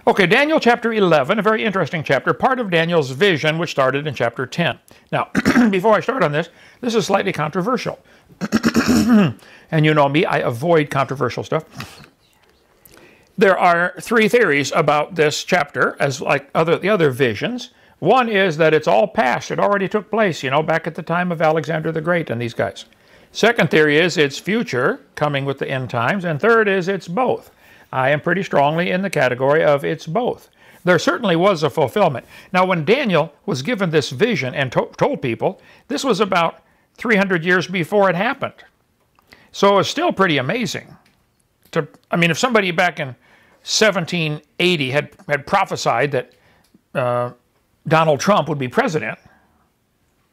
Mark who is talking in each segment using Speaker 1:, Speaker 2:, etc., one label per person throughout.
Speaker 1: Okay, Daniel chapter 11, a very interesting chapter, part of Daniel's vision, which started in chapter 10. Now, before I start on this is slightly controversial. And you know me, I avoid controversial stuff. There are three theories about this chapter, as like the other visions. One is that it's all past. It already took place, you know, back at the time of Alexander the Great and these guys. Second theory is it's future, coming with the end times. And third is it's both. I am pretty strongly in the category of it's both. There certainly was a fulfillment. Now, when Daniel was given this vision and told people, this was about 300 years before it happened. So it's still pretty amazing. I mean, if somebody back in 1780 had prophesied that Donald Trump would be president,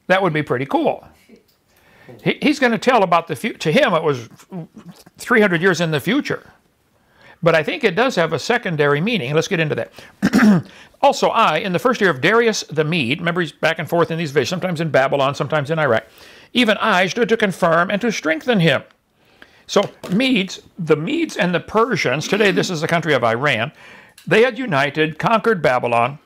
Speaker 1: that would be pretty cool. He's going to tell about the future. To him, it was 300 years in the future. But I think it does have a secondary meaning. Let's get into that. Also, in the first year of Darius the Mede, remember he's back and forth in these visions, sometimes in Babylon, sometimes in Iraq, even I stood to confirm and to strengthen him. So the Medes and the Persians, today this is the country of Iran, they had united, conquered Babylon,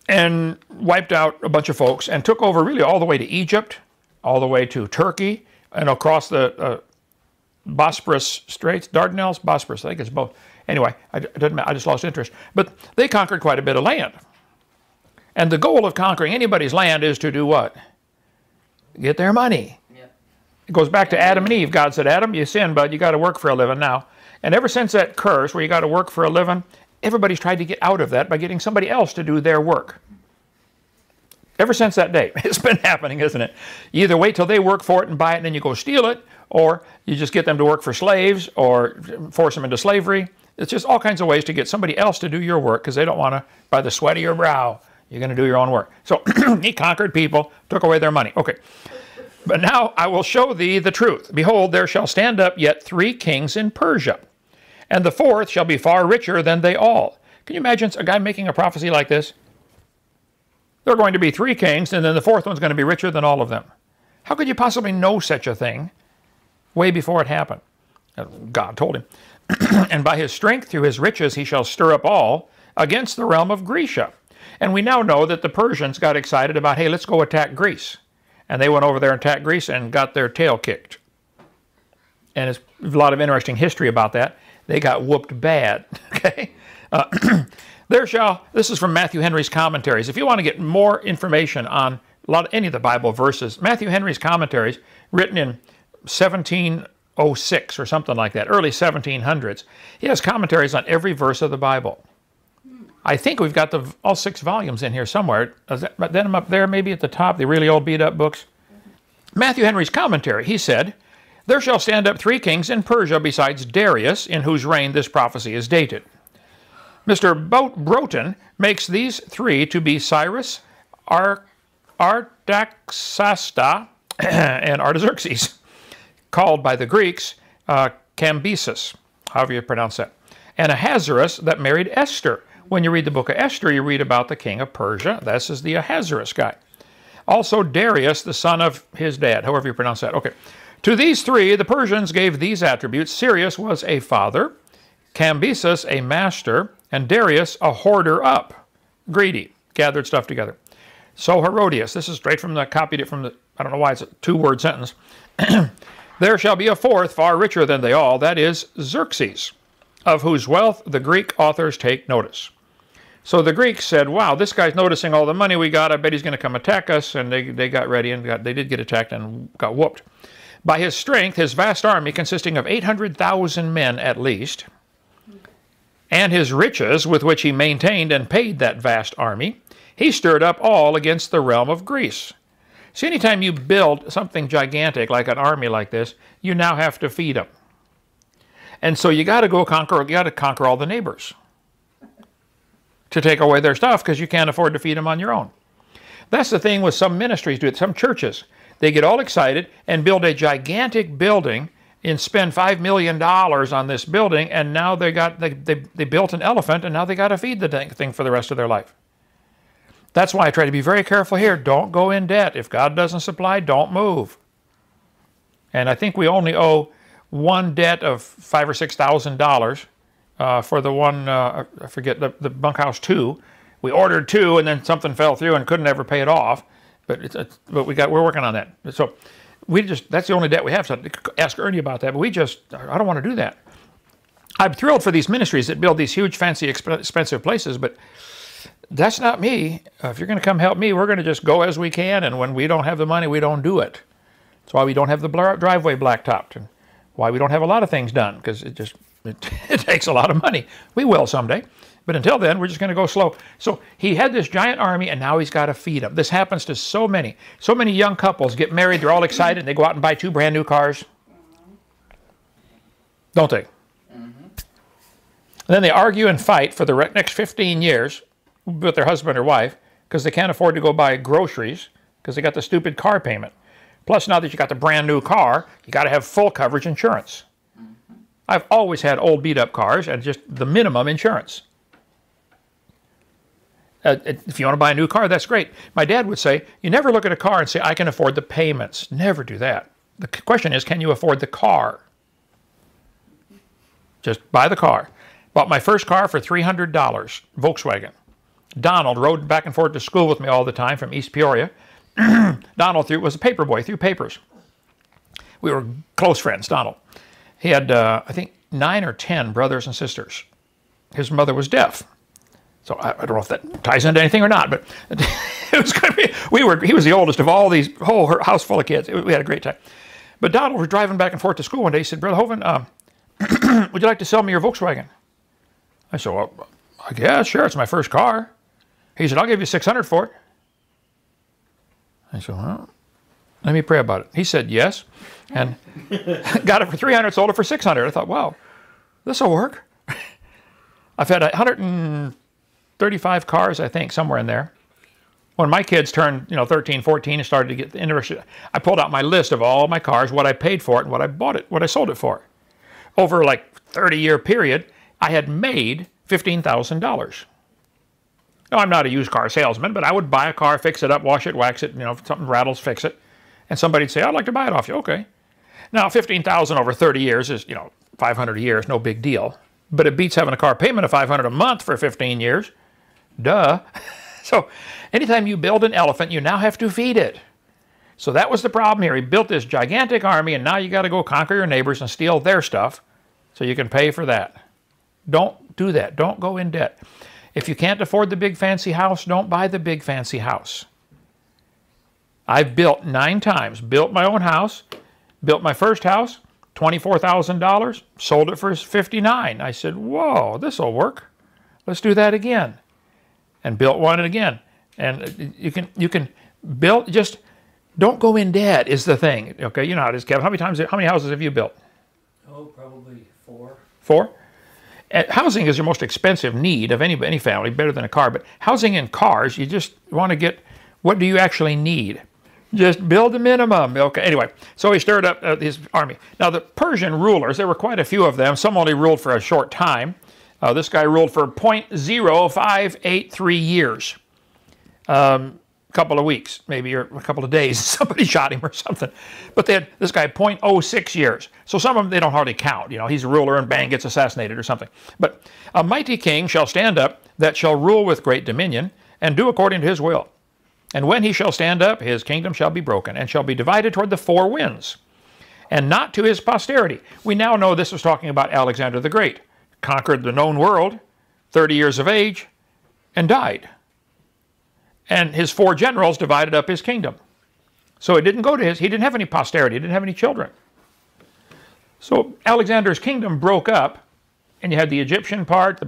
Speaker 1: and wiped out a bunch of folks, and took over really all the way to Egypt, all the way to Turkey, and across the Bosporus Straits, Dardanelles, Bosporus, I think it's both. Anyway, I just lost interest. But they conquered quite a bit of land. And the goal of conquering anybody's land is to do what? Get their money. Yeah. It goes back to Adam and Eve. God said, Adam, you sinned, but you got to work for a living now. And ever since that curse where you got to work for a living, everybody's tried to get out of that by getting somebody else to do their work. Ever since that day, it's been happening, isn't it? You either wait till they work for it and buy it and then you go steal it, or you just get them to work for slaves or force them into slavery. It's just all kinds of ways to get somebody else to do your work because they don't want to, by the sweat of your brow, you're going to do your own work. So he conquered people, took away their money. Okay. But now I will show thee the truth. Behold, there shall stand up yet 3 kings in Persia, and the 4th shall be far richer than they all. Can you imagine a guy making a prophecy like this? There are going to be 3 kings, and then the 4th one's going to be richer than all of them. How could you possibly know such a thing way before it happened? God told him. And by his strength, through his riches, he shall stir up all against the realm of Grecia. And we now know that the Persians got excited about, hey, let's go attack Greece. And they went over there and attacked Greece and got their tail kicked. And there's a lot of interesting history about that. They got whooped bad. Okay. This is from Matthew Henry's commentaries. If you want to get more information on any of the Bible verses, Matthew Henry's commentaries, written in 1706 or something like that, early 1700s, he has commentaries on every verse of the Bible. I think we've got all 6 volumes in here somewhere. But then I'm up there, maybe at the top, the really old beat-up books. Matthew Henry's commentary, he said, there shall stand up 3 kings in Persia besides Darius, in whose reign this prophecy is dated. Mr. Broughton makes these 3 to be Cyrus, Artaxasta, and Artaxerxes, called by the Greeks Cambyses, however you pronounce that, and Ahasuerus that married Esther. When you read the book of Esther, you read about the king of Persia. This is the Ahasuerus guy. Also Darius, the son of his dad, however you pronounce that. Okay. To these 3, the Persians gave these attributes. Sirius was a father, Cambyses a master, and Darius a hoarder up, greedy, gathered stuff together. So Herodias, this is straight from copied it from the, I don't know why it's a 2-word sentence. There shall be a 4th far richer than they all, that is Xerxes, of whose wealth the Greek authors take notice. So the Greeks said, wow, this guy's noticing all the money we got. I bet he's going to come attack us. And they got ready and they did get attacked and got whooped. By his strength, his vast army consisting of 800,000 men at least, and his riches with which he maintained and paid that vast army, he stirred up all against the realm of Greece. See, anytime you build something gigantic like an army like this, you now have to feed them. And so you got to go conquer all the neighbors to take away their stuff because you can't afford to feed them on your own. That's the thing with some ministries, some churches. They get all excited and build a gigantic building and spend $5 million on this building, and now they built an elephant, and now they got to feed the thing for the rest of their life. That's why I try to be very careful here. Don't go in debt. If God doesn't supply, don't move. And I think we only owe one debt of $5,000 or $6,000 for the one, I forget, the bunkhouse 2. We ordered 2, and then something fell through and couldn't ever pay it off. But we're working on that. So that's the only debt we have. So ask Ernie about that. But I don't want to do that. I'm thrilled for these ministries that build these huge, fancy, expensive places, but that's not me. If you're going to come help me, we're going to just go as we can, and when we don't have the money, we don't do it. That's why we don't have the driveway blacktopped, and why we don't have a lot of things done, because it takes a lot of money. We will someday, but until then, we're just going to go slow. So he had this giant army, and now he's got to feed them. This happens to so many young couples get married, they're all excited, and they go out and buy 2 brand new cars. Don't they? And then they argue and fight for the next 15 years with their husband or wife because they can't afford to go buy groceries because they got the stupid car payment. Plus, now that you got the brand new car, you got to have full coverage insurance. I've always had old beat-up cars and just the minimum insurance. If you want to buy a new car, that's great. My dad would say, you never look at a car and say, I can afford the payments. Never do that. The question is, can you afford the car? Just buy the car. Bought my first car for $300, Volkswagen. Donald rode back and forth to school with me all the time from East Peoria. Donald was a paper boy, threw papers. We were close friends, Donald. He had, I think, 9 or 10 brothers and sisters. His mother was deaf. So I don't know if that ties into anything or not, but it was going to be, he was the oldest of all these, whole house full of kids. We had a great time. But Donald was driving back and forth to school one day. He said, Brother Hovind, would you like to sell me your Volkswagen? I said, well, I guess, sure, it's my first car. He said, I'll give you $600 for it. I said, well, let me pray about it. He said, yes, and got it for $300, sold it for $600. I thought, wow, this will work. I've had 135 cars, I think, somewhere in there. When my kids turned, 13, 14, and started to get interested, I pulled out my list of all my cars, what I paid for it, and what I sold it for. Over like 30-year period, I had made $15,000. Now, I'm not a used car salesman, but I would buy a car, fix it up, wash it, wax it, if something rattles, fix it. And somebody'd say, I'd like to buy it off you. Okay. Now, $15,000 over 30 years is, $500 a year is no big deal. But it beats having a car payment of $500 a month for 15 years. Duh. So anytime you build an elephant, you now have to feed it. So that was the problem here. He built this gigantic army, and now you got to go conquer your neighbors and steal their stuff so you can pay for that. Don't do that. Don't go in debt. If you can't afford the big fancy house, don't buy the big fancy house. I've built 9 times. Built my own house. Built my first house, $24,000. Sold it for $59,000. I said, whoa, this will work. Let's do that again. And built one again. And you can build, just don't go in debt is the thing. Okay, you know how it is, Kevin. How many houses have you built?
Speaker 2: Oh, probably 4.
Speaker 1: 4? Housing is your most expensive need of any family, better than a car. But housing and cars, you just want to get, what do you actually need? Just build the minimum. Okay, anyway, so he stirred up his army. Now, the Persian rulers, there were quite a few of them. Some only ruled for a short time. This guy ruled for 0.0583 years. Couple of weeks, maybe, or a couple of days. Somebody shot him or something. But they had this guy 0.06 years. So some of them, they don't hardly count. He's a ruler and bang, gets assassinated or something. But a mighty king shall stand up that shall rule with great dominion and do according to his will. And when he shall stand up, his kingdom shall be broken and shall be divided toward the 4 winds, and not to his posterity. We now know this was talking about Alexander the Great. Conquered the known world, 30 years of age, and died. And his 4 generals divided up his kingdom. So it didn't go to he didn't have any posterity, he didn't have any children. So Alexander's kingdom broke up, and you had the Egyptian part,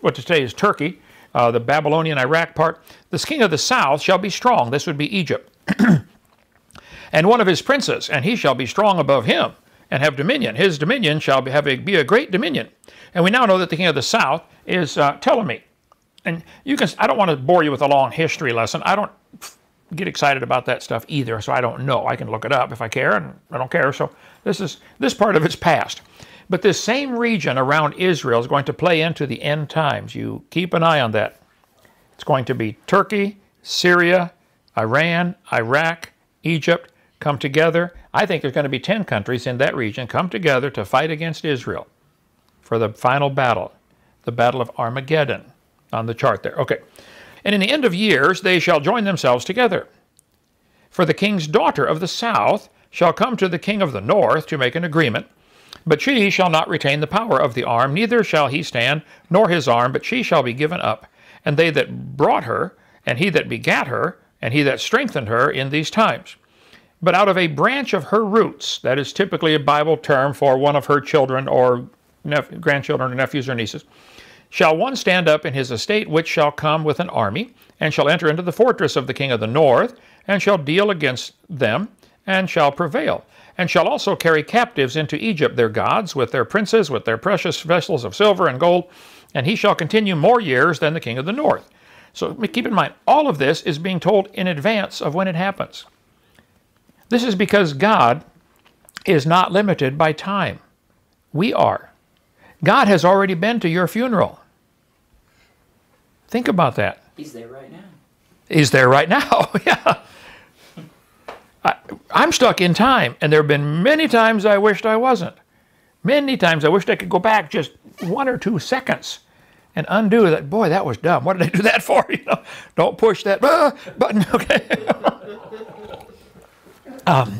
Speaker 1: what to say is Turkey, the Babylonian Iraq part. This king of the south shall be strong. This would be Egypt. And one of his princes, and he shall be strong above him, and have dominion. His dominion shall be a great dominion. And we now know that the king of the south is Ptolemy. And I don't want to bore you with a long history lesson. I don't get excited about that stuff either, so I don't know. I can look it up if I care, and I don't care. So this part of it's past. But this same region around Israel is going to play into the end times. You keep an eye on that. It's going to be Turkey, Syria, Iran, Iraq, Egypt come together. I think there's going to be 10 countries in that region come together to fight against Israel. for the final battle, the battle of Armageddon on the chart there. Okay. And in the end of years they shall join themselves together. For the king's daughter of the south shall come to the king of the north to make an agreement, but she shall not retain the power of the arm, neither shall he stand, nor his arm, but she shall be given up, and they that brought her, and he that begat her, and he that strengthened her in these times. But out of a branch of her roots, that is typically a Bible term for one of her children or grandchildren or nephews or nieces, shall one stand up in his estate, which shall come with an army, and shall enter into the fortress of the king of the north, and shall deal against them, and shall prevail, and shall also carry captives into Egypt their gods, with their princes, with their precious vessels of silver and gold, and he shall continue more years than the king of the north. So keep in mind, all of this is being told in advance of when it happens. This is because God is not limited by time. We are. God has already been to your funeral. Think about that.
Speaker 2: He's there right now.
Speaker 1: He's there right now, yeah. I'm stuck in time, and there have been many times I wished I wasn't. Many times I wished I could go back just 1 or 2 seconds and undo that. Boy, that was dumb. What did I do that for? You know, don't push that button, okay?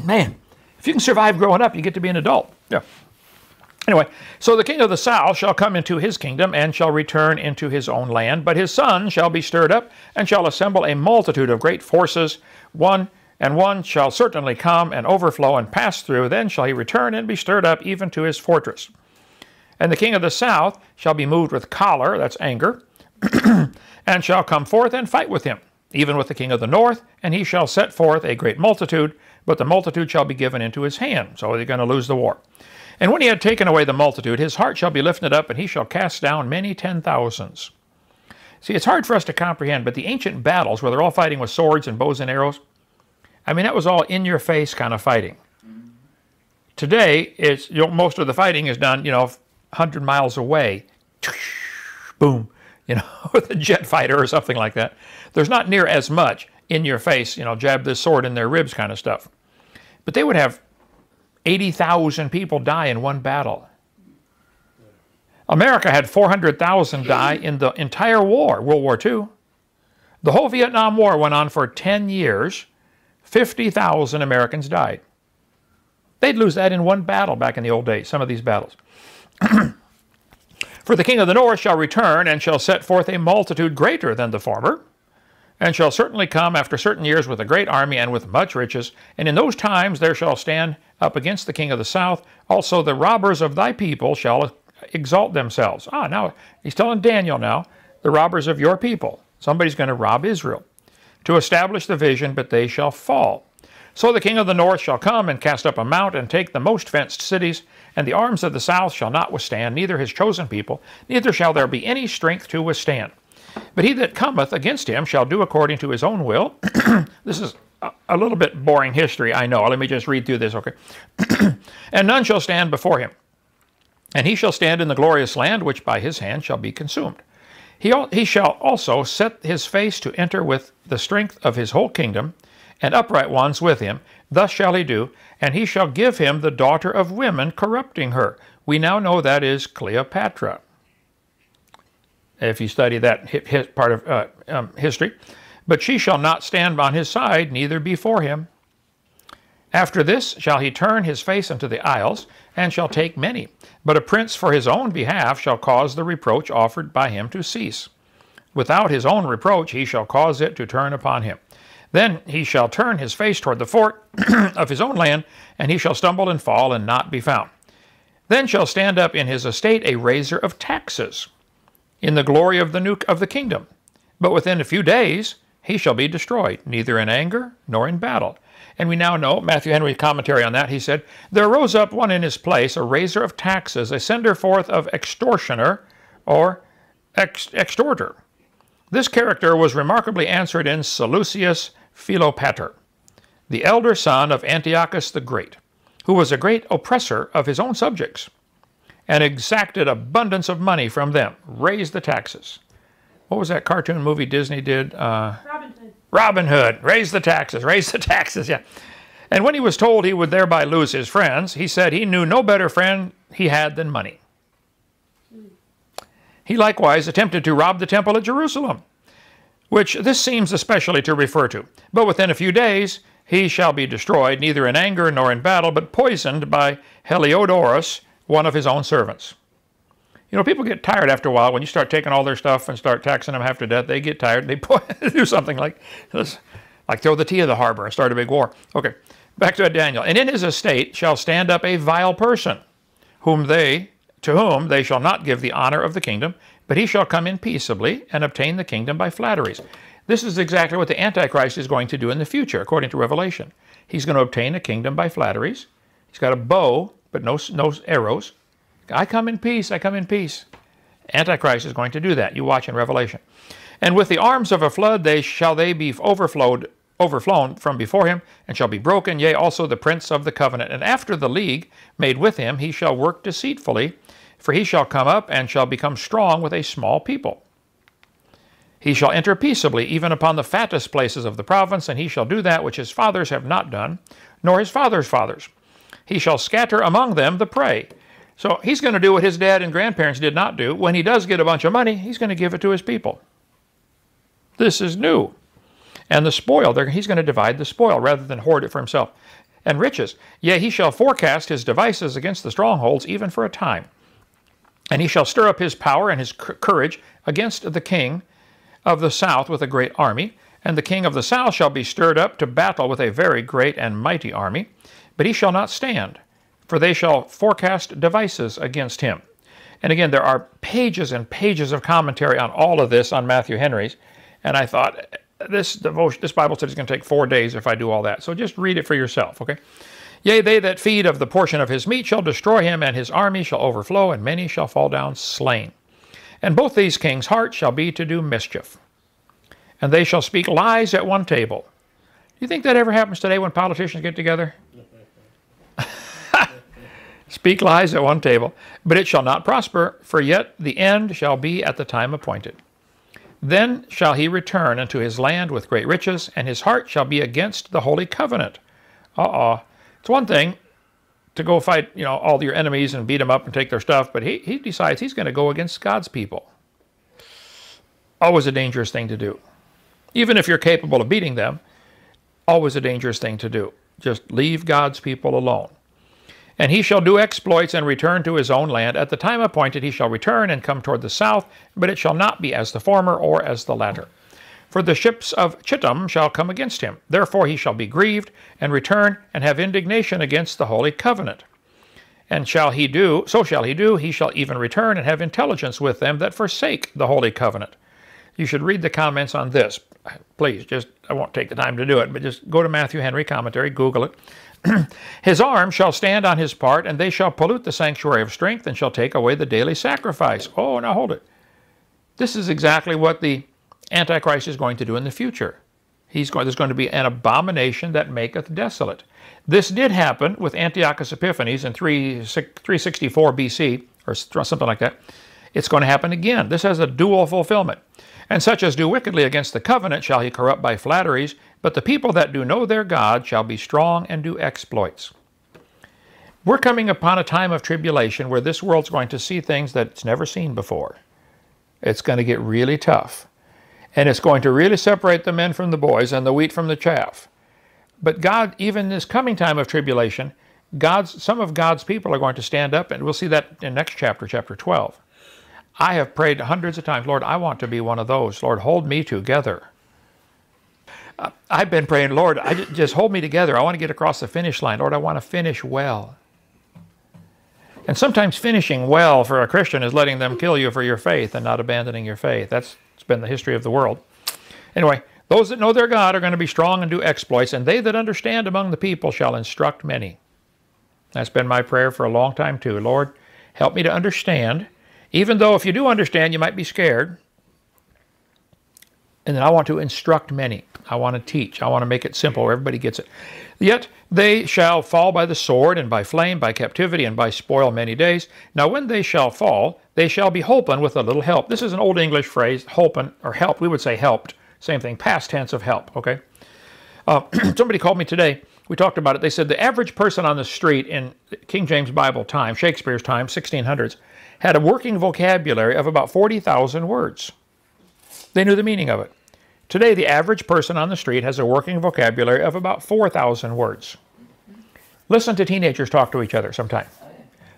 Speaker 1: Man, if you can survive growing up, you get to be an adult. Yeah. Anyway, so the king of the south shall come into his kingdom and shall return into his own land, but his son shall be stirred up and shall assemble a multitude of great forces, one shall certainly come and overflow and pass through, then shall he return and be stirred up even to his fortress. And the king of the south shall be moved with choler, that's anger, and shall come forth and fight with him, even with the king of the north, and he shall set forth a great multitude, but the multitude shall be given into his hand, so they're going to lose the war. And when he had taken away the multitude, his heart shall be lifted up, and he shall cast down many 10,000s. See, it's hard for us to comprehend, but the ancient battles, where they're all fighting with swords and bows and arrows, I mean, that was all in-your-face kind of fighting. Today, it's, most of the fighting is done, 100 miles away. Boom, with a jet fighter or something like that. There's not near as much in-your-face, jab this sword in their ribs kind of stuff. But they would have 80,000 people die in one battle. America had 400,000 die in the entire war, World War II. The whole Vietnam War went on for 10 years. 50,000 Americans died. They'd lose that in one battle back in the old days, some of these battles. For the king of the north shall return and shall set forth a multitude greater than the former, and shall certainly come after certain years with a great army and with much riches. And in those times there shall stand up against the king of the south also the robbers of thy people shall exalt themselves. Now he's telling Daniel now, the robbers of your people. Somebody's going to rob Israel. To establish the vision, but they shall fall. So the king of the north shall come and cast up a mount and take the most fenced cities, and the arms of the south shall not withstand, neither his chosen people, neither shall there be any strength to withstand. But he that cometh against him shall do according to his own will. This is a little bit boring history, I know. Let me just read through this, okay? And none shall stand before him. And he shall stand in the glorious land, which by his hand shall be consumed. He shall also set his face to enter with the strength of his whole kingdom, and upright ones with him. Thus shall he do, and he shall give him the daughter of women, corrupting her. We now know that is Cleopatra, if you study that part of history. But she shall not stand on his side, neither before him. After this shall he turn his face unto the isles, and shall take many. But a prince for his own behalf shall cause the reproach offered by him to cease. Without his own reproach he shall cause it to turn upon him. Then he shall turn his face toward the fort of his own land, and he shall stumble and fall and not be found. Then shall stand up in his estate a raiser of taxes, in the glory of the kingdom. But within a few days he shall be destroyed, neither in anger nor in battle. And we now know, Matthew Henry's commentary on that, he said, there rose up one in his place, a raiser of taxes, a sender forth of extortioner or extorter. This character was remarkably answered in Seleucus Philopater, the elder son of Antiochus the Great, who was a great oppressor of his own subjects, and exacted abundance of money from them, raised the taxes. What was that cartoon movie Disney did? Robin Hood, raise the taxes, yeah. And when he was told he would thereby lose his friends, he said he knew no better friend he had than money. He likewise attempted to rob the temple at Jerusalem, which this seems especially to refer to. But within a few days he shall be destroyed, neither in anger nor in battle, but poisoned by Heliodorus, one of his own servants. You know, people get tired after a while. When you start taking all their stuff and start taxing them half to death, they get tired. They do something like this, like throw the tea of the harbor and start a big war. Okay, back to Daniel. And in his estate shall stand up a vile person, to whom they shall not give the honor of the kingdom, but he shall come in peaceably and obtain the kingdom by flatteries. This is exactly what the Antichrist is going to do in the future, according to Revelation. He's going to obtain a kingdom by flatteries. He's got a bow, but no arrows. I come in peace, I come in peace. Antichrist is going to do that. You watch in Revelation. And with the arms of a flood shall they be overflown from before him, and shall be broken, yea, also the prince of the covenant. And after the league made with him, he shall work deceitfully, for he shall come up and shall become strong with a small people. He shall enter peaceably, even upon the fattest places of the province, and he shall do that which his fathers have not done, nor his fathers' fathers. He shall scatter among them the prey. So he's going to do what his dad and grandparents did not do. When he does get a bunch of money, he's going to give it to his people. This is new. And the spoil, he's going to divide the spoil rather than hoard it for himself. And riches, yea, he shall forecast his devices against the strongholds, even for a time. And he shall stir up his power and his courage against the king of the south with a great army. And the king of the south shall be stirred up to battle with a very great and mighty army. But he shall not stand, for they shall forecast devices against him. And again, there are pages and pages of commentary on all of this on Matthew Henry's. And I thought, this Bible study is going to take 4 days if I do all that. So just read it for yourself, okay? Yea, they that feed of the portion of his meat shall destroy him, and his army shall overflow, and many shall fall down slain. And both these kings' hearts shall be to do mischief, and they shall speak lies at one table. Do you think that ever happens today when politicians get together? Speak lies at one table, but it shall not prosper, for yet the end shall be at the time appointed. Then shall he return unto his land with great riches, and his heart shall be against the holy covenant. It's one thing to go fight, all your enemies and beat them up and take their stuff, but he decides he's going to go against God's people. Always a dangerous thing to do. Even if you're capable of beating them, always a dangerous thing to do. Just leave God's people alone. And he shall do exploits and return to his own land. At the time appointed he shall return and come toward the south, but it shall not be as the former or as the latter. For the ships of Chittim shall come against him. Therefore he shall be grieved, and return, and have indignation against the holy covenant. And so shall he do, he shall even return, and have intelligence with them that forsake the holy covenant. You should read the comments on this. Please, I won't take the time to do it, but just go to Matthew Henry commentary, Google it. His arm shall stand on his part, and they shall pollute the sanctuary of strength, and shall take away the daily sacrifice. Oh, now hold it. This is exactly what the Antichrist is going to do in the future. There's going to be an abomination that maketh desolate. This did happen with Antiochus Epiphanes in 364 BC, or something like that. It's going to happen again. This has a dual fulfillment. And such as do wickedly against the covenant shall he corrupt by flatteries, but the people that do know their God shall be strong and do exploits. We're coming upon a time of tribulation where this world's going to see things that it's never seen before. It's going to get really tough. And it's going to really separate the men from the boys and the wheat from the chaff. But God, even this coming time of tribulation, some of God's people are going to stand up, and we'll see that in next chapter, chapter 12. I have prayed hundreds of times, Lord, I want to be one of those. Lord, hold me together. I've been praying, Lord, just hold me together. I want to get across the finish line. Lord, I want to finish well. And sometimes finishing well for a Christian is letting them kill you for your faith and not abandoning your faith. That's been the history of the world. Anyway, those that know their God are going to be strong and do exploits, and they that understand among the people shall instruct many. That's been my prayer for a long time too. Lord, help me to understand, even though if you do understand, you might be scared. And then I want to instruct many. I want to teach. I want to make it simple where everybody gets it. Yet they shall fall by the sword, and by flame, by captivity, and by spoil many days. Now when they shall fall, they shall be holpen with a little help. This is an old English phrase, holpen, or help. We would say helped. Same thing, past tense of help, okay? Somebody called me today. We talked about it. They said the average person on the street in King James Bible time, Shakespeare's time, 1600s, had a working vocabulary of about 40,000 words. They knew the meaning of it. Today, the average person on the street has a working vocabulary of about 4,000 words. Listen to teenagers talk to each other sometime.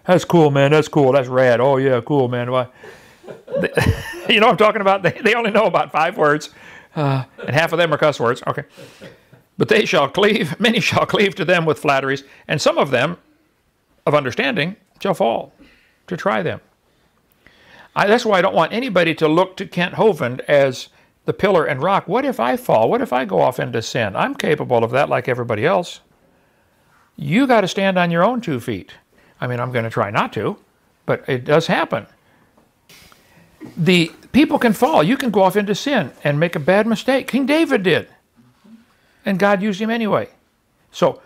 Speaker 1: That's cool, man. That's cool. That's rad. Oh, yeah, cool, man. Why? You know what I'm talking about? They only know about 5 words, and half of them are cuss words. Okay. But many shall cleave to them with flatteries, and some of them, of understanding, shall fall to try them. That's why I don't want anybody to look to Kentom Hovindom as the pillar and rock. What if I fall? What if I go off into sin? I'm capable of that like everybody else. You got to stand on your own 2 feet. I mean, I'm going to try not to, but it does happen. The people can fall. You can go off into sin and make a bad mistake. King David did. And God used him anyway. So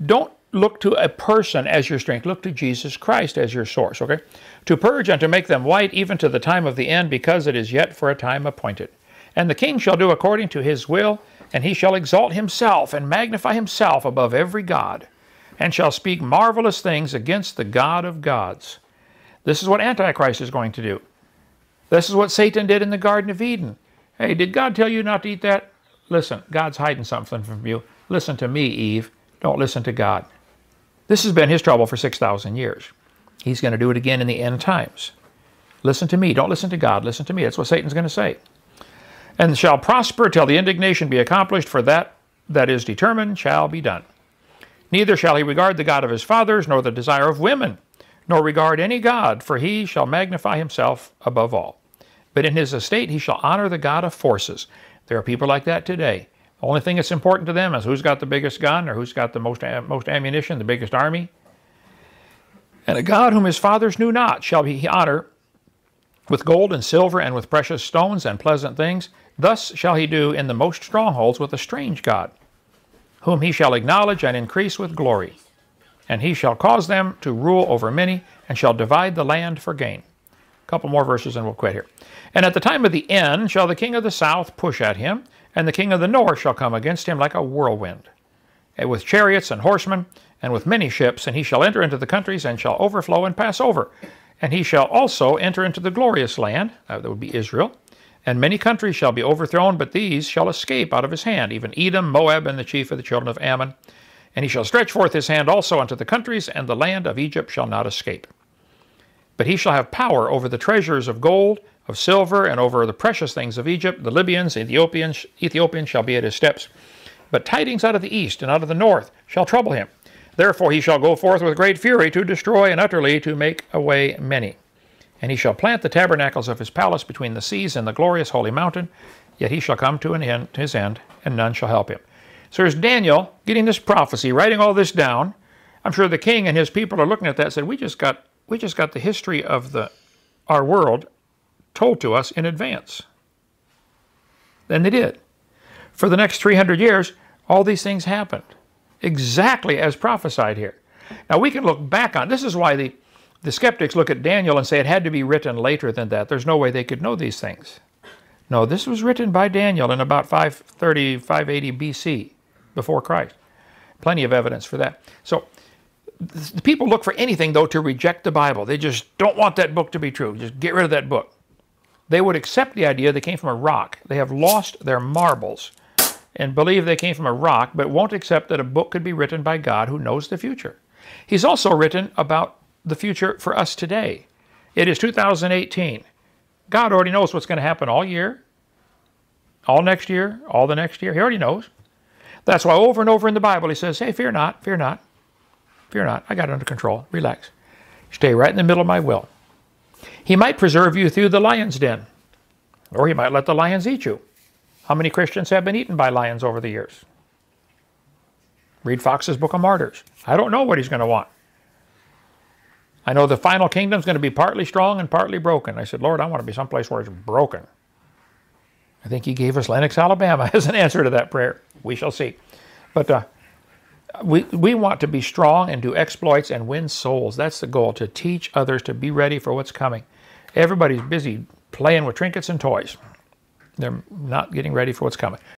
Speaker 1: don't look to a person as your strength. Look to Jesus Christ as your source, okay? To purge and to make them white even to the time of the end, because it is yet for a time appointed. And the king shall do according to his will, and he shall exalt himself and magnify himself above every god, and shall speak marvelous things against the God of gods. This is what Antichrist is going to do. This is what Satan did in the Garden of Eden. Hey, did God tell you not to eat that? Listen, God's hiding something from you. Listen to me, Eve. Don't listen to God. This has been his trouble for 6,000 years. He's going to do it again in the end times. Listen to me. Don't listen to God. Listen to me. That's what Satan's going to say. And shall prosper till the indignation be accomplished, for that is determined shall be done. Neither shall he regard the God of his fathers, nor the desire of women, nor regard any god, for he shall magnify himself above all. But in his estate he shall honor the God of forces. There are people like that today. The only thing that's important to them is who's got the biggest gun, or who's got the most ammunition, the biggest army. And a God whom his fathers knew not shall he honor with gold and silver and with precious stones and pleasant things. Thus shall he do in the most strongholds with a strange God, whom he shall acknowledge and increase with glory. And he shall cause them to rule over many, and shall divide the land for gain. A couple more verses and we'll quit here. And at the time of the end shall the king of the south push at him, and the king of the north shall come against him like a whirlwind, and with chariots and horsemen, and with many ships, and he shall enter into the countries, and shall overflow and pass over. And he shall also enter into the glorious land, that would be Israel, and many countries shall be overthrown, but these shall escape out of his hand, even Edom, Moab, and the chief of the children of Ammon. And he shall stretch forth his hand also unto the countries, and the land of Egypt shall not escape. But he shall have power over the treasures of gold, of silver, and over the precious things of Egypt. The Libyans, Ethiopians shall be at his steps. But tidings out of the east and out of the north shall trouble him. Therefore he shall go forth with great fury to destroy and utterly to make away many. And he shall plant the tabernacles of his palace between the seas and the glorious holy mountain. Yet he shall come to his end, and none shall help him. So there's Daniel getting this prophecy, writing all this down. I'm sure the king and his people are looking at that and said, we just got the history of our world told to us in advance. Then they did. For the next 300 years, all these things happened, exactly as prophesied here. Now we can look back on, this is why the skeptics look at Daniel and say it had to be written later than that. There's no way they could know these things. No, this was written by Daniel in about 530, 580 BC, before Christ. Plenty of evidence for that. So the people look for anything, though, to reject the Bible. They just don't want that book to be true. Just get rid of that book. They would accept the idea they came from a rock. They have lost their marbles and believe they came from a rock, but won't accept that a book could be written by God who knows the future. He's also written about the future for us today. It is 2018. God already knows what's going to happen all year, all next year, all the next year. He already knows. That's why over and over in the Bible he says, hey, fear not, fear not, fear not. I got it under control. Relax. Stay right in the middle of my will. He might preserve you through the lion's den, or he might let the lions eat you. How many Christians have been eaten by lions over the years? Read Fox's Book of Martyrs. I don't know what he's going to want. I know the final kingdom is going to be partly strong and partly broken. I said, Lord, I want to be someplace where it's broken. I think he gave us Lenox, Alabama as an answer to that prayer. We shall see. But we want to be strong and do exploits and win souls. That's the goal, to teach others to be ready for what's coming. Everybody's busy playing with trinkets and toys. They're not getting ready for what's coming.